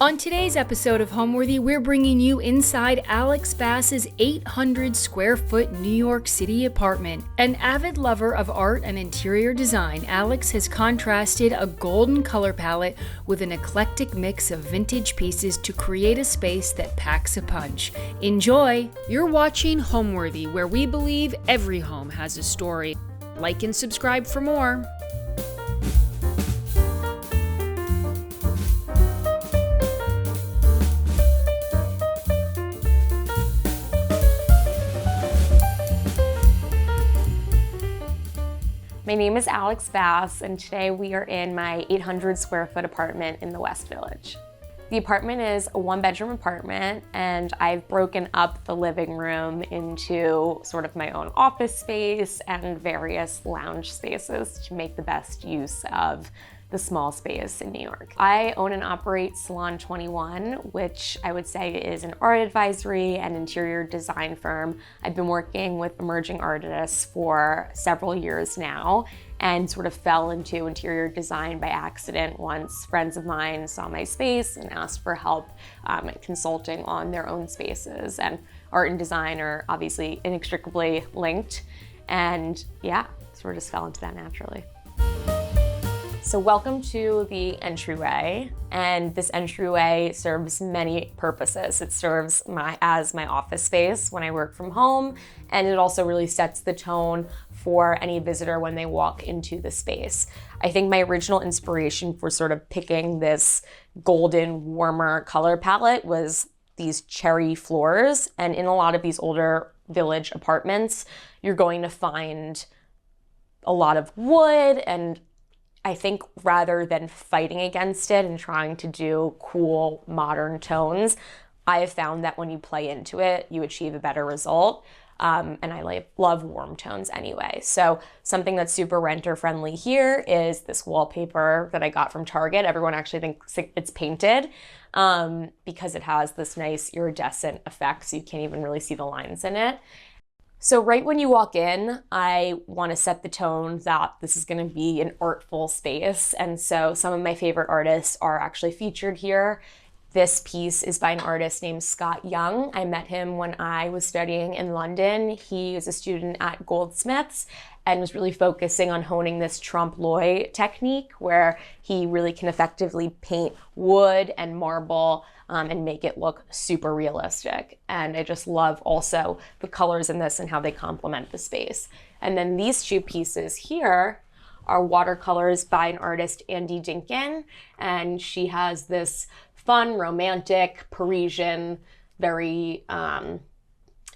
On today's episode of Homeworthy, we're bringing you inside Alex Bass's 800 square foot New York City apartment. An avid lover of art and interior design, Alex has contrasted a golden color palette with an eclectic mix of vintage pieces to create a space that packs a punch. Enjoy! You're watching Homeworthy, where we believe every home has a story. Like and subscribe for more. My name is Alex Bass, and today we are in my 800 square foot apartment in the West Village. The apartment is a one-bedroom apartment, and I've broken up the living room into sort of my own office space and various lounge spaces to make the best use of the small space in New York. I own and operate Salon 21, which I would say is an art advisory and interior design firm. I've been working with emerging artists for several years now and sort of fell into interior design by accident once friends of mine saw my space and asked for help consulting on their own spaces. And art and design are obviously inextricably linked. And yeah, sort of just fell into that naturally. So welcome to the entryway, and this entryway serves many purposes. It serves as my office space when I work from home, and it also really sets the tone for any visitor when they walk into the space. I think my original inspiration for sort of picking this golden, warmer color palette was these cherry floors, and in a lot of these older village apartments, you're going to find a lot of wood, and I think rather than fighting against it and trying to do cool modern tones, I have found that when you play into it, you achieve a better result. And I love warm tones anyway. So something that's super renter friendly here is this wallpaper that I got from Target. Everyone actually thinks it's painted because it has this nice iridescent effect, so you can't even really see the lines in it. So right when you walk in, I want to set the tone that this is going to be an artful space. And so some of my favorite artists are actually featured here. This piece is by an artist named Scott Young. I met him when I was studying in London. He was a student at Goldsmiths and was really focusing on honing this trompe-l'oeil technique where he really can effectively paint wood and marble and make it look super realistic. And I just love also the colors in this and how they complement the space. And then these two pieces here are watercolors by an artist, Andy Dinkin, and she has this fun, romantic, Parisian, very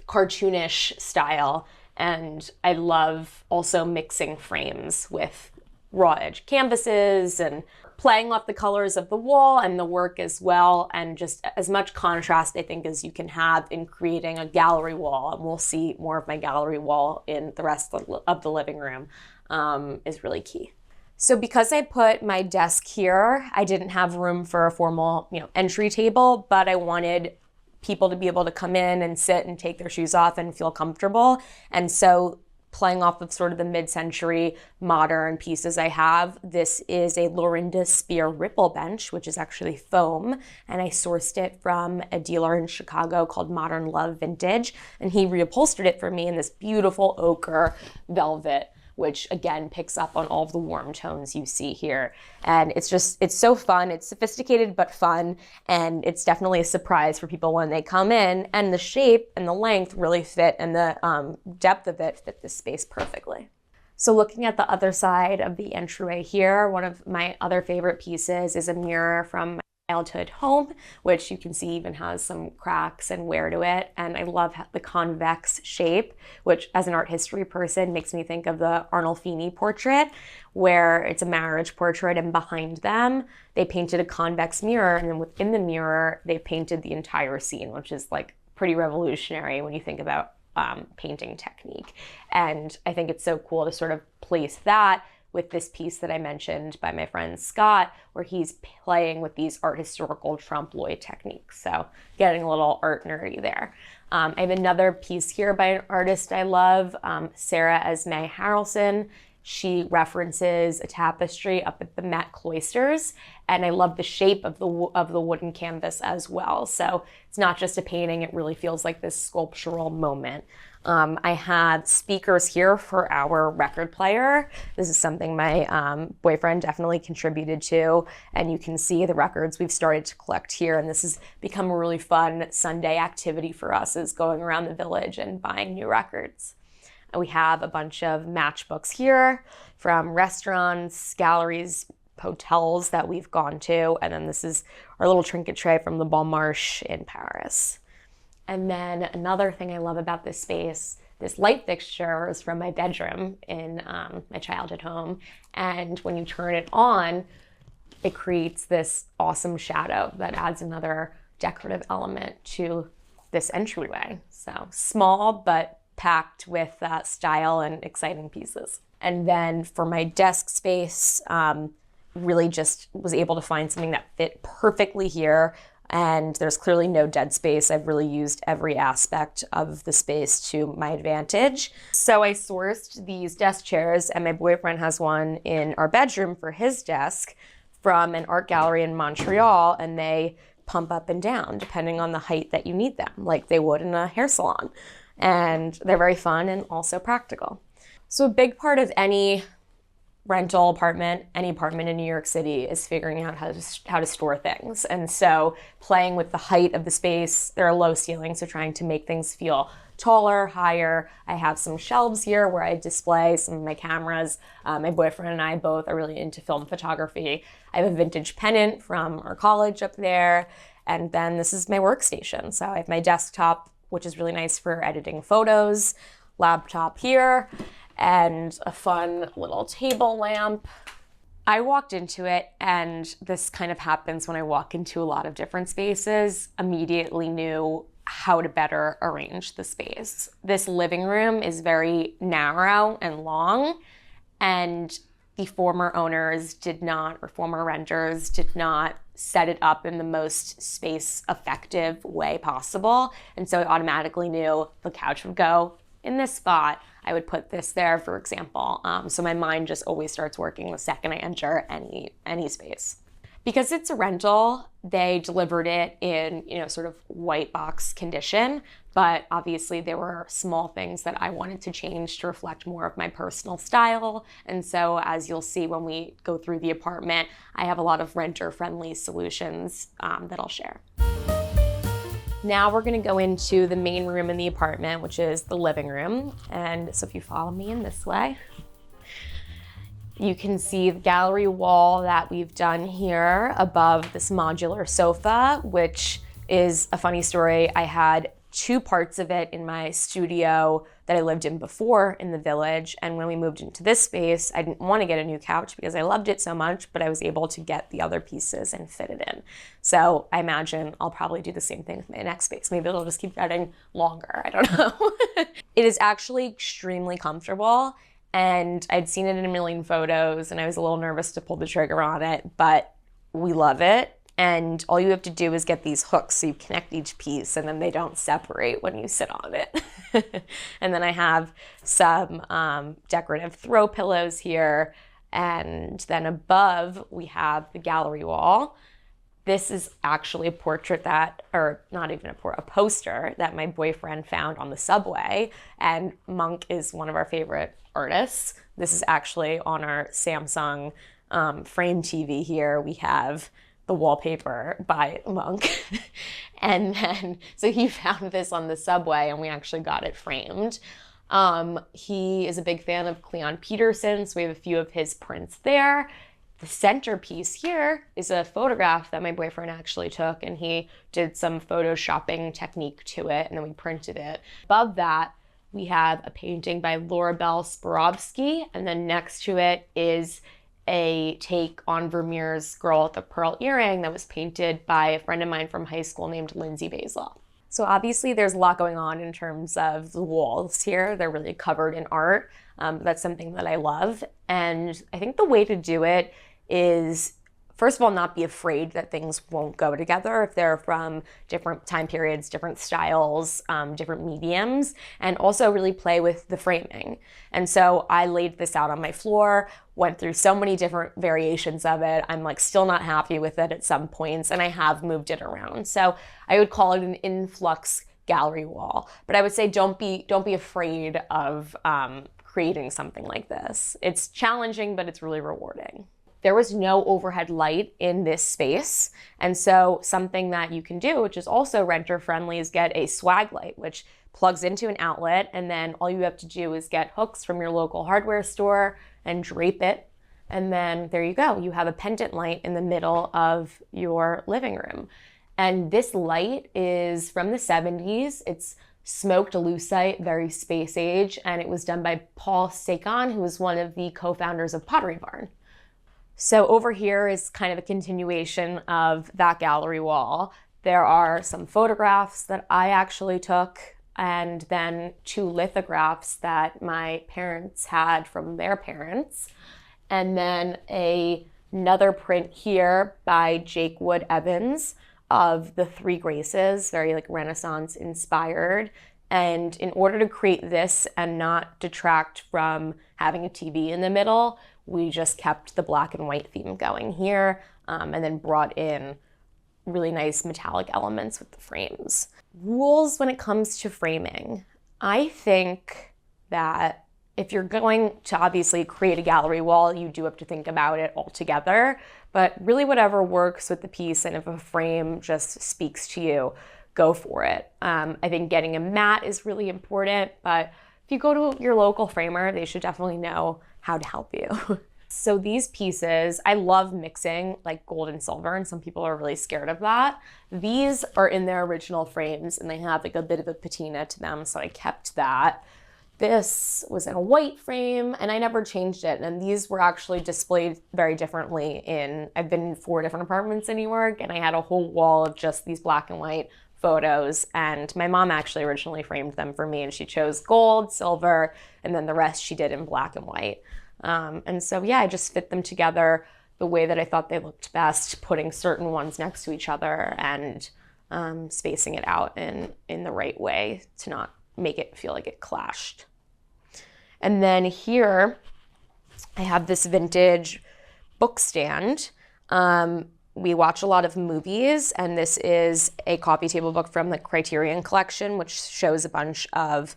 cartoonish style. And I love also mixing frames with raw edge canvases and playing off the colors of the wall and the work as well, and just as much contrast I think as you can have in creating a gallery wall. And we'll see more of my gallery wall in the rest of the living room is really key. So because I put my desk here, I didn't have room for a formal, entry table, but I wanted people to be able to come in and sit and take their shoes off and feel comfortable. And so playing off of sort of the mid-century modern pieces I have, this is a Lorinda Spear Ripple bench, which is actually foam, and I sourced it from a dealer in Chicago called Modern Love Vintage, and he reupholstered it for me in this beautiful ochre velvet, which again picks up on all of the warm tones you see here. And it's so fun. It's sophisticated but fun, and it's definitely a surprise for people when they come in, and the shape and the length really fit, and the depth of it fit this space perfectly. So looking at the other side of the entryway here, one of my other favorite pieces is a mirror from my childhood home, which you can see even has some cracks and wear to it. And I love the convex shape, which as an art history person makes me think of the Arnolfini portrait, where it's a marriage portrait, and behind them, they painted a convex mirror, and then within the mirror, they painted the entire scene, which is like pretty revolutionary when you think about painting technique. And I think it's so cool to sort of place that with this piece that I mentioned by my friend Scott, where he's playing with these art historical trompe-l'oeil techniques. So getting a little art nerdy there. I have another piece here by an artist I love, Sarah Esme Harrelson. She references a tapestry up at the Met Cloisters, and I love the shape of the wooden canvas as well. So it's not just a painting, it really feels like this sculptural moment. I have speakers here for our record player. This is something my boyfriend definitely contributed to, and you can see the records we've started to collect here, and this has become a really fun Sunday activity for us, is going around the village and buying new records. And we have a bunch of matchbooks here from restaurants, galleries, hotels that we've gone to, and then this is our little trinket tray from the Bon Marche in Paris. And then another thing I love about this space, this light fixture is from my bedroom in my childhood home. And when you turn it on, it creates this awesome shadow that adds another decorative element to this entryway. So small, but packed with style and exciting pieces. And then for my desk space, really just was able to find something that fit perfectly here. And there's clearly no dead space. I've really used every aspect of the space to my advantage. So I sourced these desk chairs, and my boyfriend has one in our bedroom for his desk from an art gallery in Montreal, and they pump up and down depending on the height that you need them, like they would in a hair salon. And they're very fun and also practical. So a big part of any rental apartment, any apartment in New York City, is figuring out how to store things. And so playing with the height of the space, there are low ceilings, so trying to make things feel taller, higher. I have some shelves here where I display some of my cameras. My boyfriend and I both are really into film photography. I have a vintage pennant from our college up there. And then this is my workstation. So I have my desktop, which is really nice for editing photos, laptop here, and a fun little table lamp. I walked into it, and this kind of happens when I walk into a lot of different spaces, immediately knew how to better arrange the space. This living room is very narrow and long, and the former owners did not, or former renters did not set it up in the most space effective way possible. And so I automatically knew the couch would go in this spot. I would put this there, for example. So my mind just always starts working the second I enter any space. Because it's a rental, they delivered it in, sort of white box condition, but obviously there were small things that I wanted to change to reflect more of my personal style. And so as you'll see when we go through the apartment, I have a lot of renter-friendly solutions that I'll share. Now we're gonna go into the main room in the apartment, which is the living room. And so if you follow me in this way, you can see the gallery wall that we've done here above this modular sofa, which is a funny story. I had two parts of it in my studio that I lived in before in the village. And when we moved into this space, I didn't want to get a new couch because I loved it so much, but I was able to get the other pieces and fit it in. So I imagine I'll probably do the same thing with my next space. Maybe it'll just keep getting longer. I don't know. It is actually extremely comfortable. And I'd seen it in a million photos, and I was a little nervous to pull the trigger on it, but we love it. And all you have to do is get these hooks so you connect each piece, and then they don't separate when you sit on it. And then I have some decorative throw pillows here. And then above, we have the gallery wall. This is actually a portrait or not even a poster that my boyfriend found on the subway. And Monk is one of our favorite artists. This is actually on our Samsung frame TV here. We have the wallpaper by Monk. And then, so he found this on the subway, and we actually got it framed. He is a big fan of Cleon Peterson, so we have a few of his prints there. The centerpiece here is a photograph that my boyfriend actually took, and he did some photoshopping technique to it, and then we printed it. Above that, we have a painting by Laura Bell Swarovski, and then next to it is a take on Vermeer's Girl with the Pearl Earring that was painted by a friend of mine from high school named Lindsay Basil. So obviously there's a lot going on in terms of the walls here. They're really covered in art. That's something that I love. And I think the way to do it is first of all, not be afraid that things won't go together if they're from different time periods, different styles, different mediums, and also really play with the framing. And so I laid this out on my floor, went through so many different variations of it. I'm like still not happy with it at some points, and I have moved it around. So I would call it an influx gallery wall. But I would say don't be afraid of creating something like this. It's challenging, but it's really rewarding. There was no overhead light in this space. And so something that you can do, which is also renter friendly, is get a swag light, which plugs into an outlet. And then all you have to do is get hooks from your local hardware store and drape it. And then there you go. You have a pendant light in the middle of your living room. And this light is from the 70s. It's smoked lucite, very space age. And it was done by Paul Sagan, who was one of the co-founders of Pottery Barn. So over here is kind of a continuation of that gallery wall. There are some photographs that I actually took, and then 2 lithographs that my parents had from their parents. And then another print here by Jake Wood Evans of the 3 Graces, very like Renaissance inspired. And in order to create this and not detract from having a TV in the middle, we just kept the black and white theme going here, and then brought in really nice metallic elements with the frames. Rules when it comes to framing. I think that if you're going to obviously create a gallery wall, you do have to think about it all together, but really whatever works with the piece, and if a frame just speaks to you, go for it. I think getting a mat is really important, but if you go to your local framer, they should definitely know how to help you. So these pieces, I love mixing like gold and silver, and some people are really scared of that. These are in their original frames and they have like a bit of a patina to them, so I kept that. This was in a white frame and I never changed it. And these were actually displayed very differently I've been in 4 different apartments in New York, and I had a whole wall of just these black and white photos, and my mom actually originally framed them for me, and she chose gold, silver, and then the rest she did in black and white. And so yeah, I just fit them together the way that I thought they looked best, putting certain ones next to each other and spacing it out in the right way to not make it feel like it clashed. And then here I have this vintage book stand. We watch a lot of movies, and this is a coffee table book from the Criterion Collection, which shows a bunch of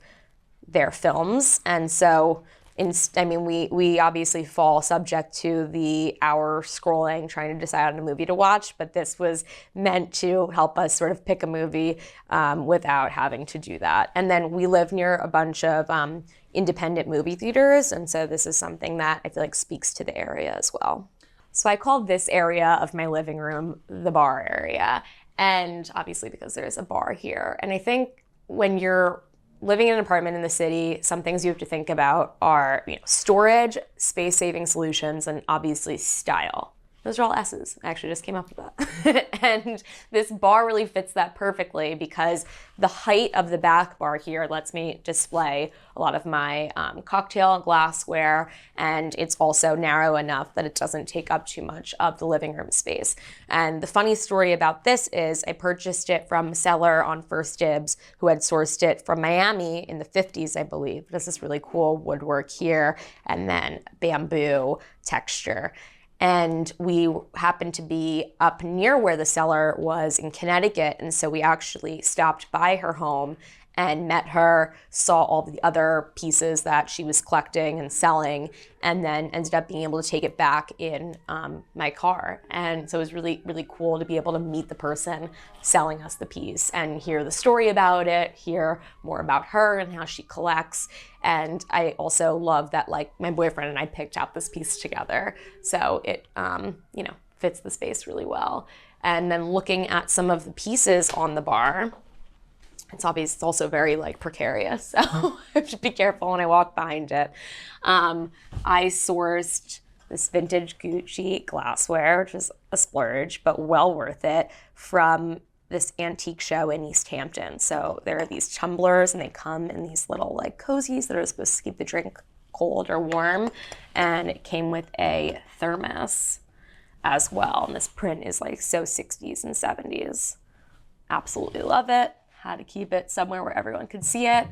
their films. And so, we obviously fall subject to the hour scrolling, trying to decide on a movie to watch, but this was meant to help us sort of pick a movie without having to do that. And then we live near a bunch of independent movie theaters, and so this is something that I feel like speaks to the area as well. So I call this area of my living room the bar area, and obviously because there's a bar here. And I think when you're living in an apartment in the city, some things you have to think about are, storage, space-saving solutions, and obviously style. Those are all S's. I actually just came up with that. And this bar really fits that perfectly because the height of the back bar here lets me display a lot of my cocktail glassware, and it's also narrow enough that it doesn't take up too much of the living room space. And the funny story about this is I purchased it from a seller on First Dibs who had sourced it from Miami in the 50s, I believe. This is really cool woodwork here, and then bamboo texture. And we happened to be up near where the seller was in Connecticut. And so we actually stopped by her home and met her, saw all the other pieces that she was collecting and selling, and then ended up being able to take it back in my car. And so it was really, really cool to be able to meet the person selling us the piece and hear the story about it, hear more about her and how she collects. And I also love that my boyfriend and I picked out this piece together. So it, fits the space really well. And then looking at some of the pieces on the bar, it's obvious it's also very precarious, so I have to be careful when I walk behind it. I sourced this vintage Gucci glassware, which is a splurge, but well worth it, from this antique show in East Hampton. So there are these tumblers, and they come in these little cozies that are supposed to keep the drink cold or warm, and it came with a thermos. as well. And this print is like so 60s and 70s. Absolutely love it. Had to keep it somewhere where everyone could see it.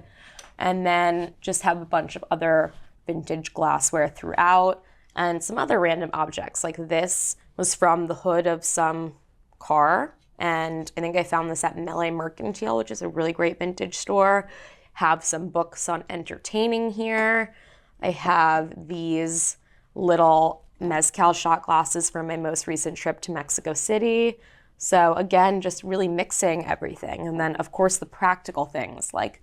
And then just have a bunch of other vintage glassware throughout and some other random objects. Like this was from the hood of some car. And I think I found this at Melee Mercantile, which is a really great vintage store. Have some books on entertaining here. I have these little mezcal shot glasses from my most recent trip to Mexico City. So again, just really mixing everything. And then of course the practical things like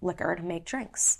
liquor to make drinks.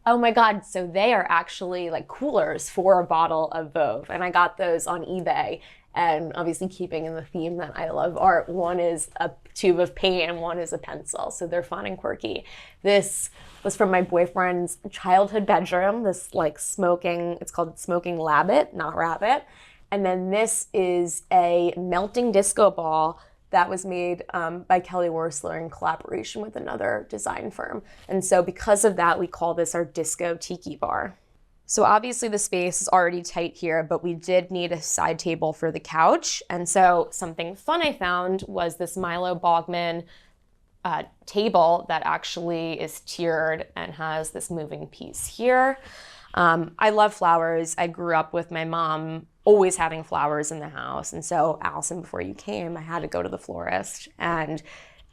Oh my God, so they are actually like coolers for a bottle of Veuve. And I got those on eBay. And obviously keeping in the theme that I love art, one is a tube of paint and one is a pencil. So they're fun and quirky. This was from my boyfriend's childhood bedroom, this like smoking, it's called Smoking Labbit, not rabbit. And then this is a melting disco ball that was made by Kelly Worsler in collaboration with another design firm. And so because of that, we call this our disco tiki bar. So obviously the space is already tight here, but we did need a side table for the couch. And so something fun I found was this Milo Bogman table that actually is tiered and has this moving piece here. I love flowers. I grew up with my mom always having flowers in the house. And so Allison, before you came, I had to go to the florist and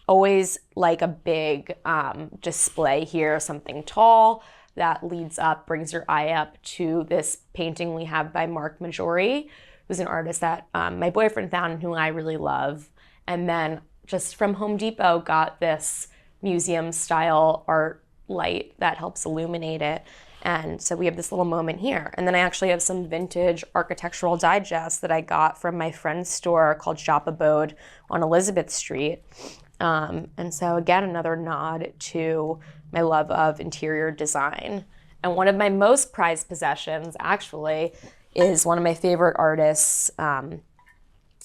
always like a big display here, something tall that leads up, brings your eye up to this painting we have by Mark Majori, who's an artist that my boyfriend found and who I really love. And then just from Home Depot got this museum style art light that helps illuminate it. And so we have this little moment here. And then I actually have some vintage architectural digests that I got from my friend's store called Shop Abode on Elizabeth Street. And so again, another nod to my love of interior design. And one of my most prized possessions actually is one of my favorite artists,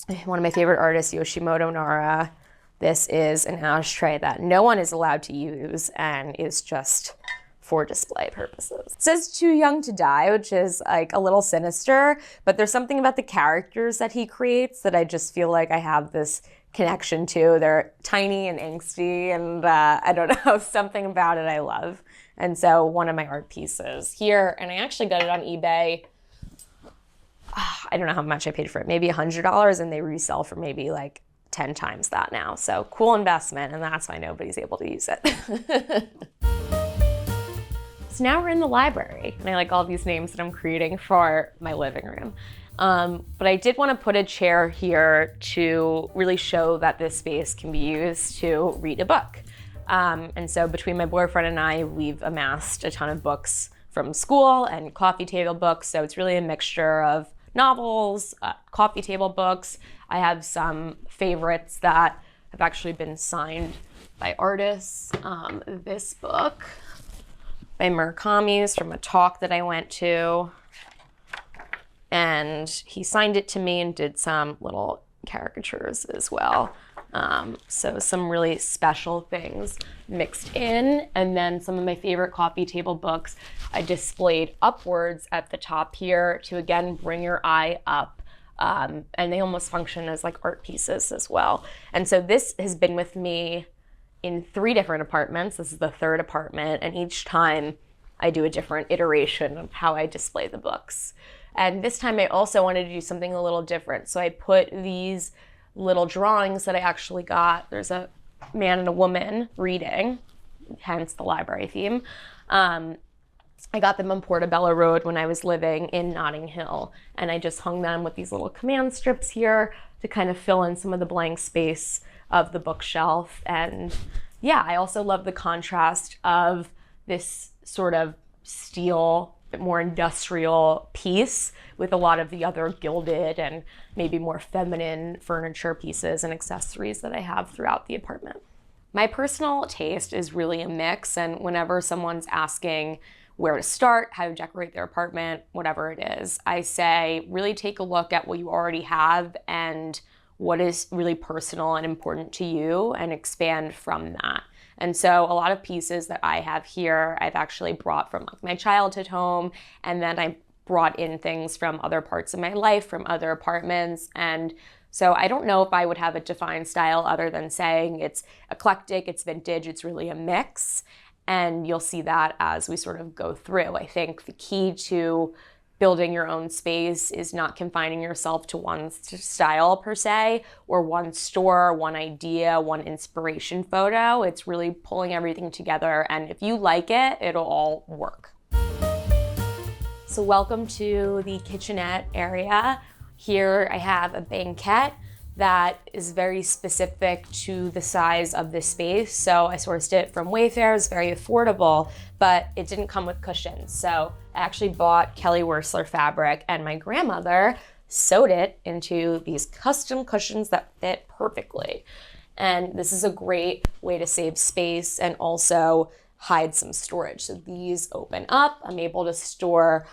Yoshimoto Nara. This is an ashtray that no one is allowed to use and is just for display purposes. It says Too Young to Die, which is like a little sinister, but there's something about the characters that he creates that I just feel like I have this connection to. They're tiny and angsty, and I don't know, something about it I love. And so one of my art pieces here, and I actually got it on eBay. I don't know how much I paid for it, maybe $100, and they resell for maybe like 10 times that now. So cool investment, and that's why nobody's able to use it. So now we're in the library, and I like all these names that I'm creating for my living room. But I did want to put a chair here to really show that this space can be used to read a book. And so between my boyfriend and I, we've amassed a ton of books from school and coffee table books. So it's really a mixture of novels, coffee table books. I have some favorites that have actually been signed by artists. This book by Murakami is from a talk that I went to. And he signed it to me and did some little caricatures as well. So some really special things mixed in. And then some of my favorite coffee table books I displayed upwards at the top here to, again, bring your eye up. And they almost function as like art pieces as well. And so this has been with me in 3 different apartments. This is the 3rd apartment. And each time I do a different iteration of how I display the books. And this time I also wanted to do something a little different. So I put these little drawings that I actually got. There's a man and a woman reading, hence the library theme. I got them on Portobello Road when I was living in Notting Hill. And I just hung them with these little command strips here to kind of fill in some of the blank space of the bookshelf. And yeah, I also love the contrast of this sort of steel, more industrial piece with a lot of the other gilded and maybe more feminine furniture pieces and accessories that I have throughout the apartment. My personal taste is really a mix, and whenever someone's asking where to start, how to decorate their apartment, whatever it is, I say really take a look at what you already have and what is really personal and important to you and expand from that. And so a lot of pieces that I have here, I've actually brought from like my childhood home, and then I brought in things from other parts of my life, from other apartments. And so I don't know if I would have a defined style other than saying it's eclectic, it's vintage, it's really a mix. And you'll see that as we sort of go through. I think the key to building your own space is not confining yourself to one style per se, or one store, one idea, one inspiration photo. It's really pulling everything together, and if you like it, it'll all work. So welcome to the kitchenette area. Here I have a banquette that is very specific to the size of this space. So I sourced it from Wayfair. It's very affordable, but it didn't come with cushions. So I actually bought Kelly Wearstler fabric, and my grandmother sewed it into these custom cushions that fit perfectly. And this is a great way to save space and also hide some storage. So these open up. I'm able to store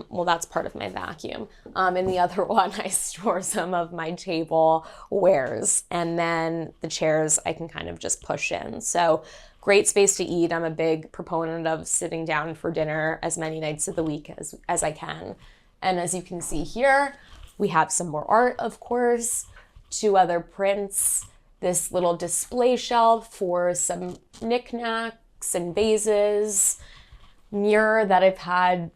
well, that's part of my vacuum. In the other one, I store some of my table wares, and then the chairs I can kind of just push in. So great space to eat. I'm a big proponent of sitting down for dinner as many nights of the week as I can. And as you can see here, we have some more art, of course, 2 other prints, this little display shelf for some knickknacks and vases, mirror that I've had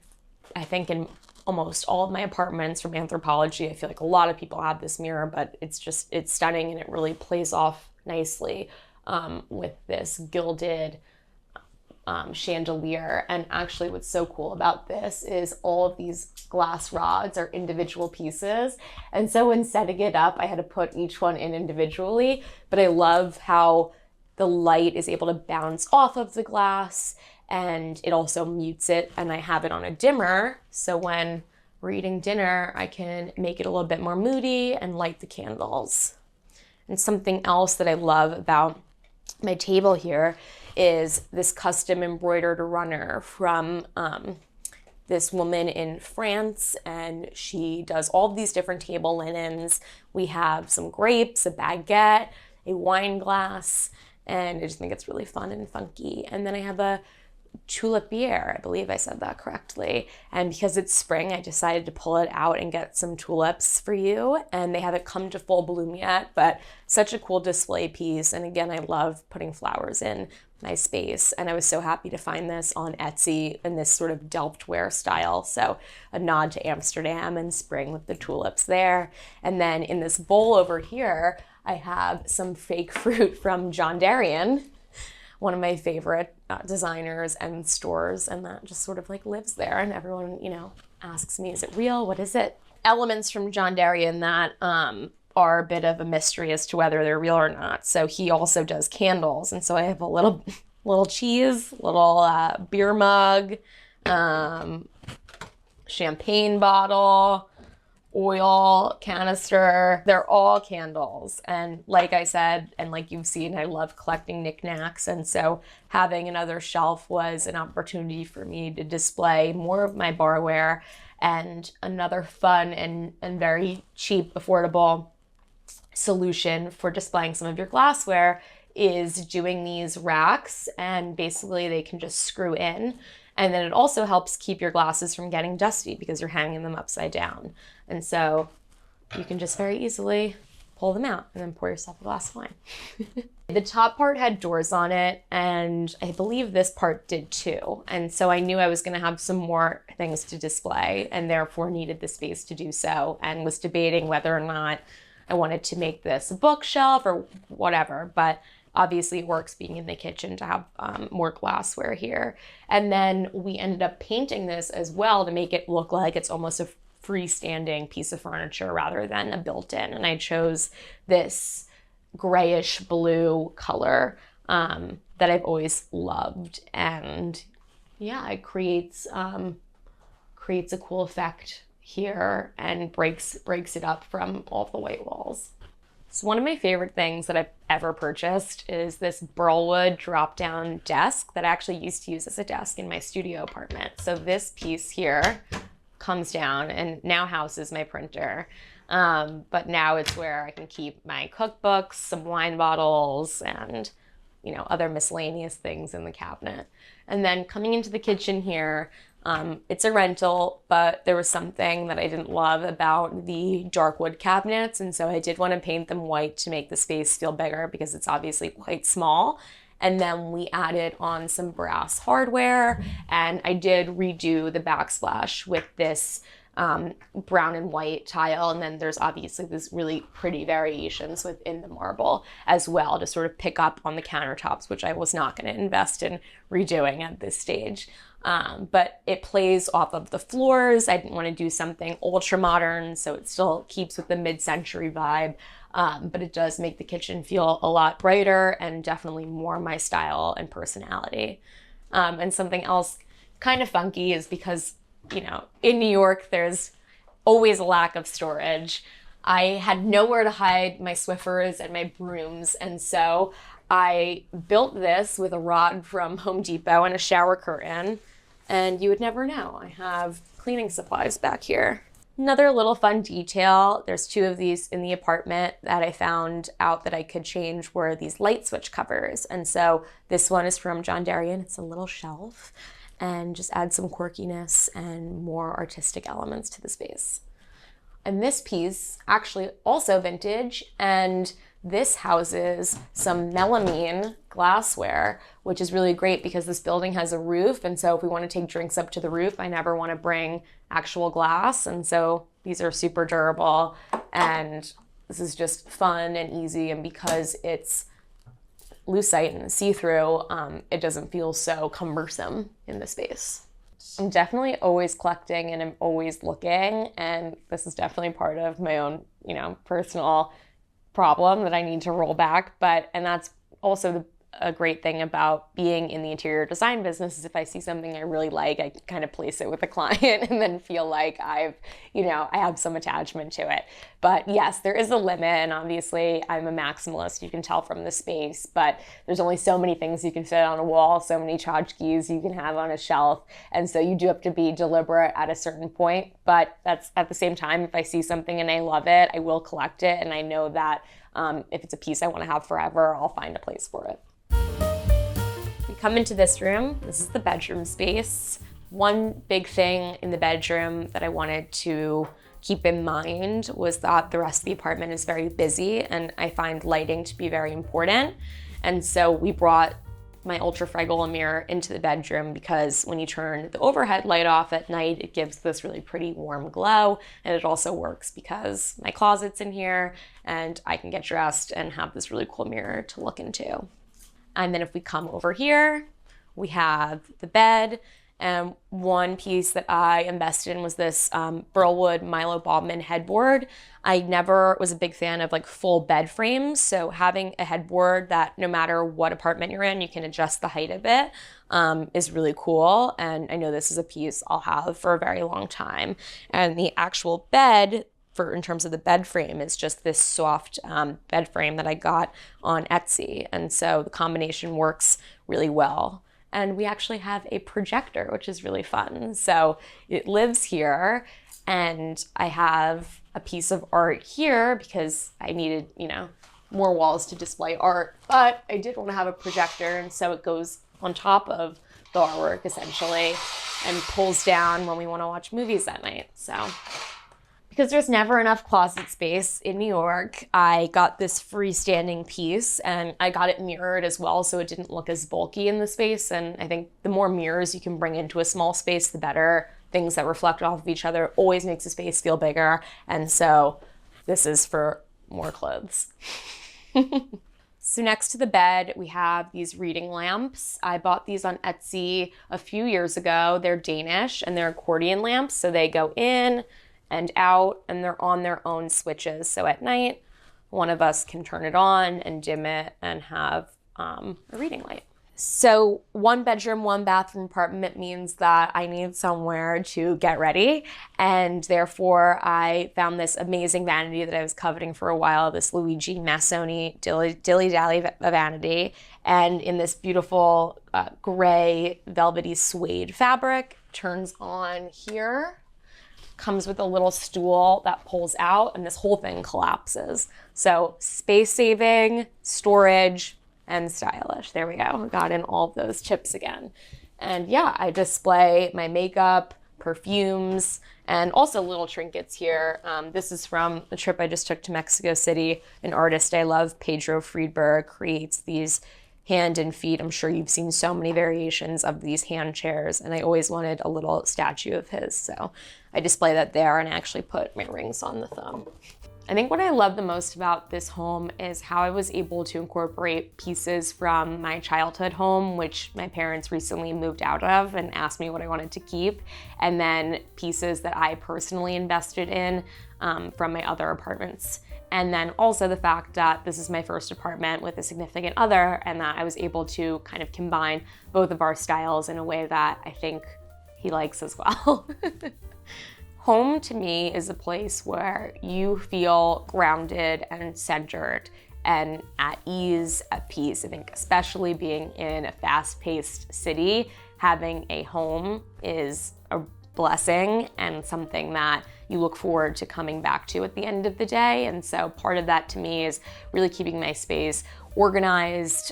I think in almost all of my apartments from Anthropology. I feel like a lot of people have this mirror, but it's stunning, and it really plays off nicely with this gilded chandelier. And actually what's so cool about this is all of these glass rods are individual pieces. And so when setting it up, I had to put each one in individually, but I love how the light is able to bounce off of the glass, and it also mutes it, and I have it on a dimmer, so when we're eating dinner, I can make it a little bit more moody and light the candles. And something else that I love about my table here is this custom embroidered runner from this woman in France, and she does all of these different table linens. We have some grapes, a baguette, a wine glass, and I just think it's really fun and funky. And then I have a tulipier, I believe I said that correctly. And because it's spring, I decided to pull it out and get some tulips for you. And they haven't come to full bloom yet, but such a cool display piece. And again, I love putting flowers in my space. And I was so happy to find this on Etsy in this sort of Delftware style. So a nod to Amsterdam and spring with the tulips there. And then in this bowl over here, I have some fake fruit from John Darien, one of my favorite designers and stores, and that just sort of like lives there, and everyone, asks me, is it real? What is it? Elements from John Darien that are a bit of a mystery as to whether they're real or not. So he also does candles, and so I have a little cheese, little beer mug, champagne bottle, oil canister. They're all candles. And like I said, and like you've seen, I love collecting knickknacks. And so having another shelf was an opportunity for me to display more of my barware. And another fun and very cheap, affordable solution for displaying some of your glassware is doing these racks, and basically they can just screw in. And then it also helps keep your glasses from getting dusty because you're hanging them upside down. And so you can just very easily pull them out and then pour yourself a glass of wine. The top part had doors on it, and I believe this part did too. And so I knew I was going to have some more things to display, and therefore needed the space to do so, and was debating whether or not I wanted to make this a bookshelf or whatever. But obviously it works being in the kitchen to have more glassware here. And then we ended up painting this as well to make it look like it's almost a freestanding piece of furniture rather than a built-in. And I chose this grayish blue color that I've always loved. And yeah, it creates a cool effect here and breaks it up from all the white walls. So one of my favorite things that I've ever purchased is this burlwood drop-down desk that I actually used to use as a desk in my studio apartment. So this piece here comes down and now houses my printer. But now it's where I can keep my cookbooks, some wine bottles, and other miscellaneous things in the cabinet. And then coming into the kitchen here, It's a rental, but there was something that I didn't love about the dark wood cabinets, and so I did want to paint them white to make the space feel bigger because it's obviously quite small. And then we added on some brass hardware, and I did redo the backsplash with this brown and white tile, and then there's obviously these really pretty variations within the marble as well to sort of pick up on the countertops, which I was not going to invest in redoing at this stage. But it plays off of the floors. I didn't want to do something ultra modern, so it still keeps with the mid-century vibe, but it does make the kitchen feel a lot brighter and definitely more my style and personality. And something else kind of funky is because, you know, in New York, there's always a lack of storage. I had nowhere to hide my Swiffers and my brooms, and so I built this with a rod from Home Depot and a shower curtain, and you would never know. I have cleaning supplies back here. Another little fun detail, there's 2 of these in the apartment that I found out that I could change were these light switch covers. And so this one is from John Darien. It's a little shelf and just adds some quirkiness and more artistic elements to the space. And this piece, actually also vintage, and this houses some melamine glassware, which is really great because this building has a roof. And so if we want to take drinks up to the roof, I never want to bring actual glass. And so these are super durable, and this is just fun and easy. And because it's lucite and see-through, it doesn't feel so cumbersome in the space. I'm definitely always collecting and I'm always looking, and this is definitely part of my own, you know, personal problem that I need to roll back. And that's also a great thing about being in the interior design business is if I see something I really like, I kind of place it with a client and then feel like I have some attachment to it. But yes, there is a limit, and obviously I'm a maximalist, you can tell from the space, but there's only so many things you can fit on a wall, so many tchotchkes you can have on a shelf, and so you do have to be deliberate at a certain point. But that's at the same time, if I see something and I love it, I will collect it, and I know that if it's a piece I want to have forever, I'll find a place for it. We come into this room. This is the bedroom space. One big thing in the bedroom that I wanted to keep in mind was that the rest of the apartment is very busy, and I find lighting to be very important. And so we brought my ultra Fregola mirror into the bedroom because when you turn the overhead light off at night, it gives this really pretty warm glow. And it also works because my closet's in here and I can get dressed and have this really cool mirror to look into. And then if we come over here, we have the bed. And one piece that I invested in was this Burlwood Milo Baldwin headboard. I never was a big fan of like full bed frames. So having a headboard that no matter what apartment you're in, you can adjust the height of it is really cool. And I know this is a piece I'll have for a very long time. And the actual bed, in terms of the bed frame, is just this soft bed frame that I got on Etsy. And so the combination works really well. And we actually have a projector, which is really fun. So it lives here, and I have a piece of art here because I needed, more walls to display art, but I did want to have a projector, and so it goes on top of the artwork essentially and pulls down when we want to watch movies at night. So because there's never enough closet space in New York, I got this freestanding piece, and I got it mirrored as well so it didn't look as bulky in the space. And I think the more mirrors you can bring into a small space, the better. Things that reflect off of each other always makes a space feel bigger. And so this is for more clothes. So next to the bed, we have these reading lamps. I bought these on Etsy a few years ago. They're Danish, and they're accordion lamps. So they go in and out, and they're on their own switches. So at night, one of us can turn it on and dim it and have a reading light. So 1 bedroom, 1 bathroom apartment means that I need somewhere to get ready. And therefore I found this amazing vanity that I was coveting for a while, this Luigi Massoni Dilly Dally vanity. And in this beautiful gray velvety suede fabric, turns on here. Comes with a little stool that pulls out, and this whole thing collapses. So space saving, storage, and stylish. There we go. Got in all of those chips again. And yeah, I display my makeup, perfumes, and also little trinkets here. This is from a trip I just took to Mexico City. An artist I love, Pedro Friedberg, creates these hand and feet. I'm sure you've seen so many variations of these hand chairs, and I always wanted a little statue of his. So I display that there, and I actually put my rings on the thumb. I think what I love the most about this home is how I was able to incorporate pieces from my childhood home, which my parents recently moved out of and asked me what I wanted to keep, and then pieces that I personally invested in from my other apartments. And then also the fact that this is my first apartment with a significant other, and that I was able to kind of combine both of our styles in a way that I think he likes as well. Home to me is a place where you feel grounded and centered and at ease, at peace. I think especially being in a fast-paced city, having a home is a blessing and something that you look forward to coming back to at the end of the day. And so part of that to me is really keeping my space organized,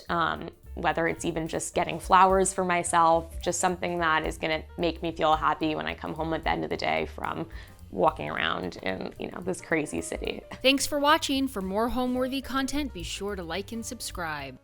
whether it's even just getting flowers for myself, just something that is gonna make me feel happy when I come home at the end of the day from walking around in, this crazy city. Thanks for watching. For more Homeworthy content, be sure to like and subscribe.